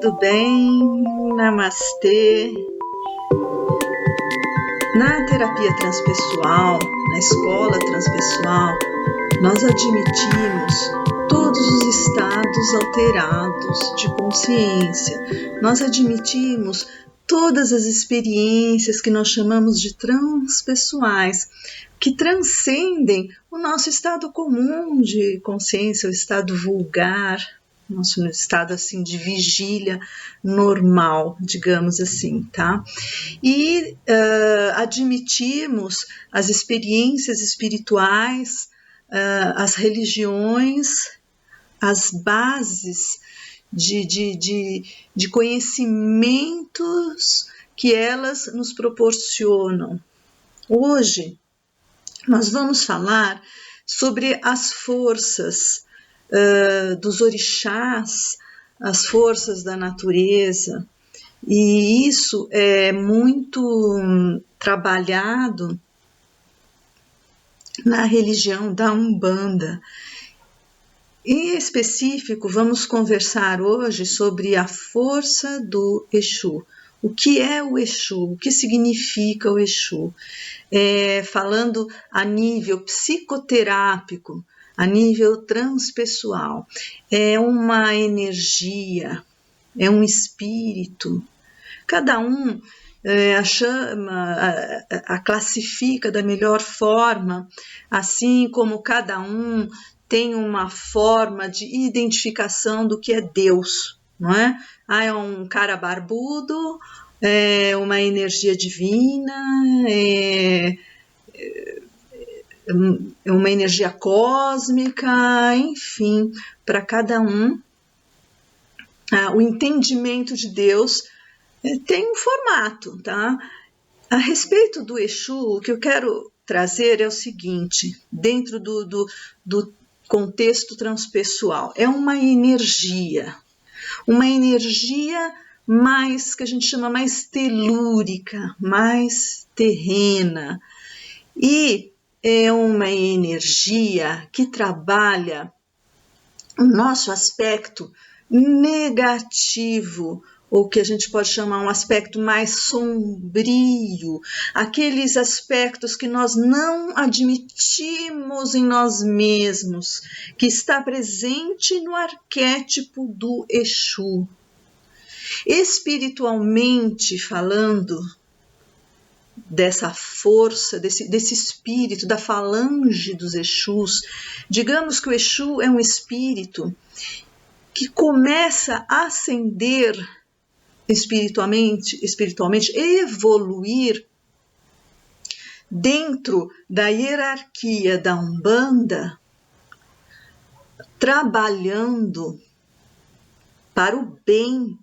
tudo bem? Namastê. Na terapia transpessoal, na escola transpessoal, nós admitimos todos os estados alterados de consciência. Nós admitimos todas as experiências que nós chamamos de transpessoais, que transcendem o nosso estado comum de consciência, o estado vulgar, nosso estado assim de vigília normal, digamos assim, tá? E admitimos as experiências espirituais, as religiões, as bases de conhecimentos que elas nos proporcionam. Hoje, nós vamos falar sobre as forças dos orixás, as forças da natureza, e isso é muito trabalhado na religião da Umbanda. Em específico, vamos conversar hoje sobre a força do Exu. O que é o Exu? O que significa o Exu? Falando a nível psicoterápico, a nível transpessoal. É uma energia, é um espírito. Cada um a chama, a classifica da melhor forma, assim como cada um tem uma forma de identificação do que é Deus, não é? É um cara barbudo, é uma energia divina, é uma energia cósmica, enfim, para cada um, o entendimento de Deus tem um formato, tá? A respeito do Exu, o que eu quero trazer é o seguinte, dentro do contexto transpessoal, é uma energia mais, que a gente chama mais telúrica, mais terrena, e é uma energia que trabalha o nosso aspecto negativo, ou que a gente pode chamar um aspecto mais sombrio, aqueles aspectos que nós não admitimos em nós mesmos, que está presente no arquétipo do Exu. Espiritualmente falando, dessa força, desse espírito, da falange dos Exus, digamos que o Exu é um espírito que começa a ascender espiritualmente, evoluir dentro da hierarquia da Umbanda, trabalhando para o bem,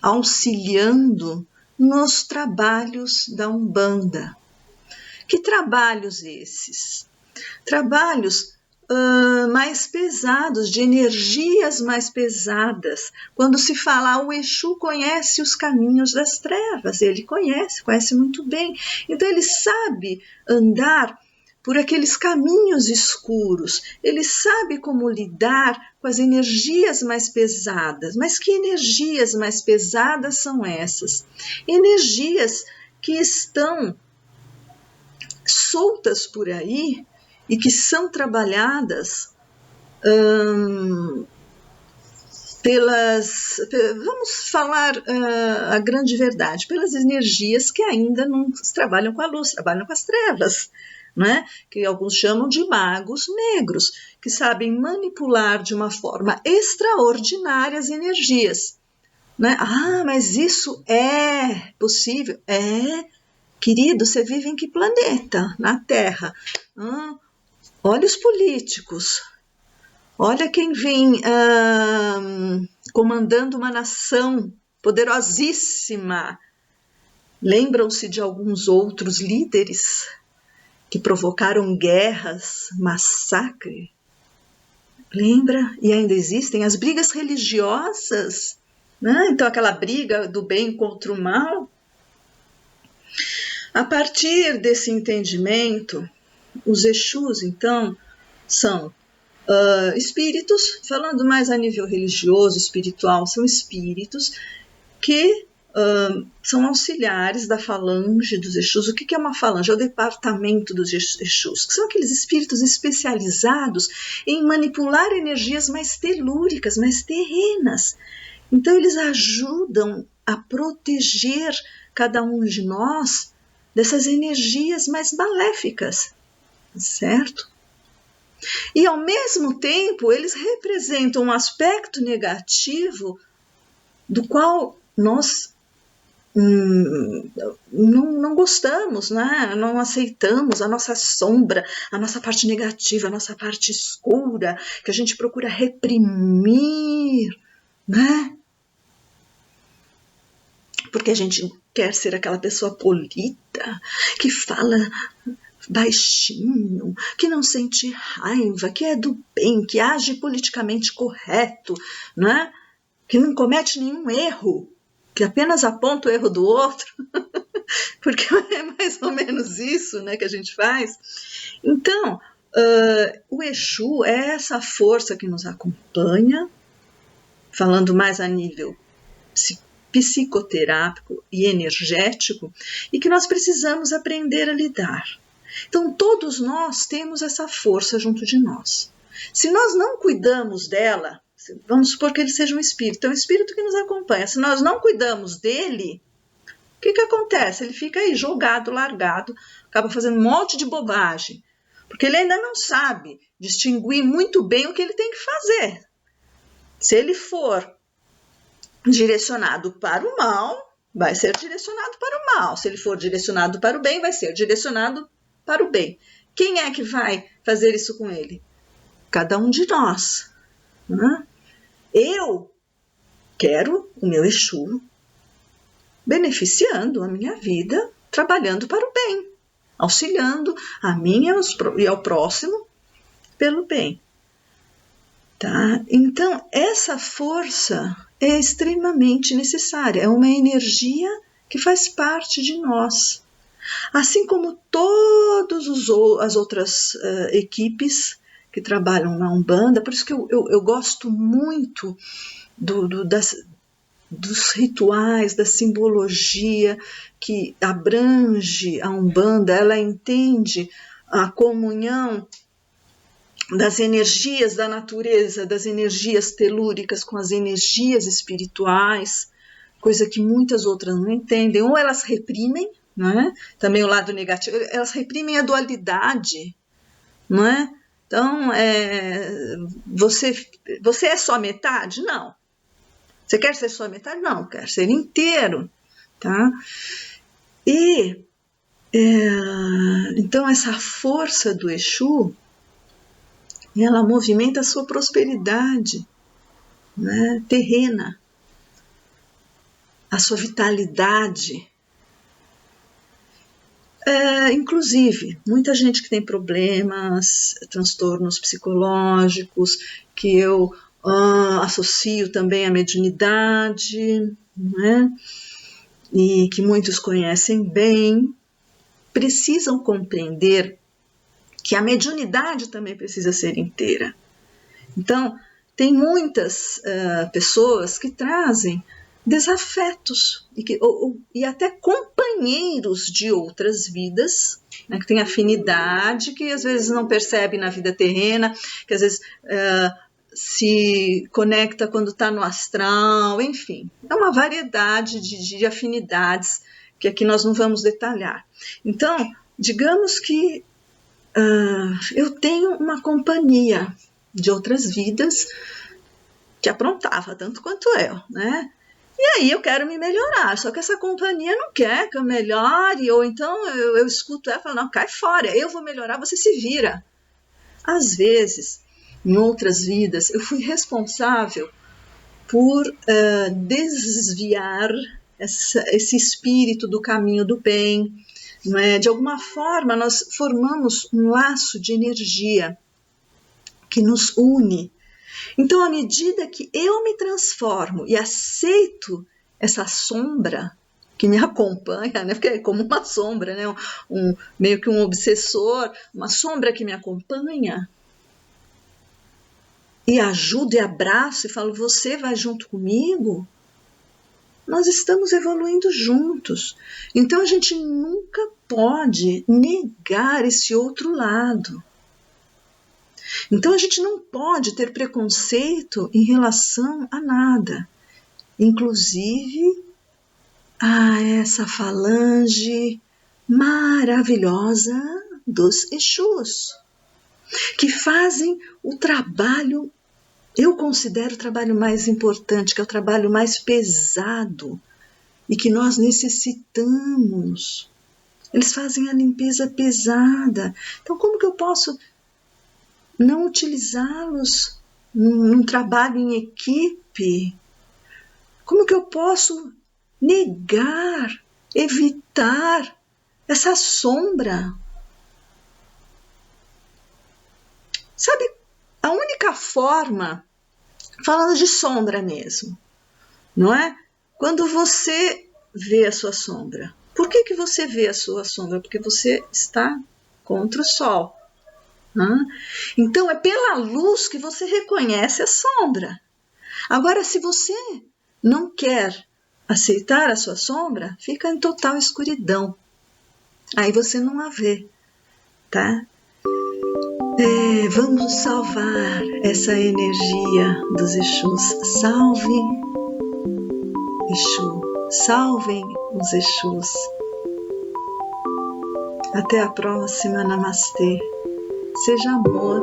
auxiliando nos trabalhos da Umbanda. Que trabalhos esses? Trabalhos mais pesados, de energias mais pesadas. Quando se fala, o Exu conhece os caminhos das trevas, ele conhece muito bem. Então ele sabe andar por aqueles caminhos escuros, ele sabe como lidar com as energias mais pesadas. Mas que energias mais pesadas são essas? Energias que estão soltas por aí e que são trabalhadas vamos falar a grande verdade, pelas energias que ainda não trabalham com a luz, trabalham com as trevas, né? Que alguns chamam de magos negros, que sabem manipular de uma forma extraordinária as energias. Né? Mas isso é possível? Querido, você vive em que planeta? Na Terra. Olha os políticos. Olha quem vem comandando uma nação poderosíssima. Lembram-se de alguns outros líderes que provocaram guerras, massacre? Lembra? E ainda existem as brigas religiosas, né? Então aquela briga do bem contra o mal. A partir desse entendimento, os Exus, então, são Espíritos, falando mais a nível religioso, espiritual, são espíritos que são auxiliares da falange dos Exus. O que é uma falange? É o departamento dos Exus, que são aqueles espíritos especializados em manipular energias mais telúricas, mais terrenas. Então, eles ajudam a proteger cada um de nós dessas energias mais maléficas, certo? E, ao mesmo tempo, eles representam um aspecto negativo do qual nós não gostamos, né? Não aceitamos a nossa sombra, a nossa parte negativa, a nossa parte escura, que a gente procura reprimir, né? Porque a gente quer ser aquela pessoa polida, que fala baixinho, que não sente raiva, que é do bem, que age politicamente correto, né? Que não comete nenhum erro, que apenas aponta o erro do outro, porque é mais ou menos isso, né, que a gente faz. Então, o Exu é essa força que nos acompanha, falando mais a nível psicoterápico e energético, e que nós precisamos aprender a lidar. Então, todos nós temos essa força junto de nós. Se nós não cuidamos dela, vamos supor que ele seja um espírito, é um espírito que nos acompanha. Se nós não cuidamos dele, o que acontece? Ele fica aí jogado, largado, acaba fazendo um monte de bobagem, porque ele ainda não sabe distinguir muito bem o que ele tem que fazer. Se ele for direcionado para o mal, vai ser direcionado para o mal. Se ele for direcionado para o bem, vai ser direcionado para o bem. Quem é que vai fazer isso com ele? Cada um de nós, né? Eu quero o meu Exu beneficiando a minha vida, trabalhando para o bem, auxiliando a mim e ao próximo pelo bem. Tá? Então, essa força é extremamente necessária, é uma energia que faz parte de nós. Assim como todas as outras equipes que trabalham na Umbanda, por isso que eu gosto muito dos rituais, da simbologia que abrange a Umbanda. Ela entende a comunhão das energias da natureza, das energias telúricas com as energias espirituais, coisa que muitas outras não entendem, ou elas reprimem, não é? Também o lado negativo, elas reprimem a dualidade, não é? Então, você é só metade? Não. Você quer ser só metade? Não, quer ser inteiro, tá? E, então, essa força do Exu, ela movimenta a sua prosperidade, né, terrena, a sua vitalidade. Inclusive, muita gente que tem problemas, transtornos psicológicos, que eu associo também à mediunidade, né, e que muitos conhecem bem, precisam compreender que a mediunidade também precisa ser inteira. Então, tem muitas pessoas que trazem desafetos e até companheiros de outras vidas, né, que têm afinidade, que às vezes não percebe na vida terrena, que às vezes se conecta quando está no astral, enfim. É uma variedade de afinidades que aqui nós não vamos detalhar. Então, digamos que eu tenho uma companhia de outras vidas que aprontava tanto quanto eu, né? E aí eu quero me melhorar, só que essa companhia não quer que eu melhore, ou então eu escuto ela e falo, não, cai fora, eu vou melhorar, você se vira. Às vezes, em outras vidas, eu fui responsável por desviar esse espírito do caminho do bem, não é? De alguma forma, nós formamos um laço de energia que nos une. Então, à medida que eu me transformo e aceito essa sombra que me acompanha, né? Porque é como uma sombra, né? Meio que um obsessor, uma sombra que me acompanha, e ajudo e abraço e falo, você vai junto comigo, nós estamos evoluindo juntos. Então a gente nunca pode negar esse outro lado. Então a gente não pode ter preconceito em relação a nada, inclusive a essa falange maravilhosa dos Exus, que fazem o trabalho, eu considero o trabalho mais importante, que é o trabalho mais pesado e que nós necessitamos. Eles fazem a limpeza pesada. Então, como que eu posso não utilizá-los num trabalho em equipe? Como que eu posso negar, evitar essa sombra? Sabe, a única forma, falando de sombra mesmo, não é? Quando você vê a sua sombra. Por que você vê a sua sombra? Porque você está contra o sol. Então é pela luz que você reconhece a sombra. Agora, se você não quer aceitar a sua sombra, fica em total escuridão. Aí você não a vê, tá? Vamos salvar essa energia dos Exus. Salve, Exu. Salvem os Exus. Até a próxima. Namastê. Seja amor.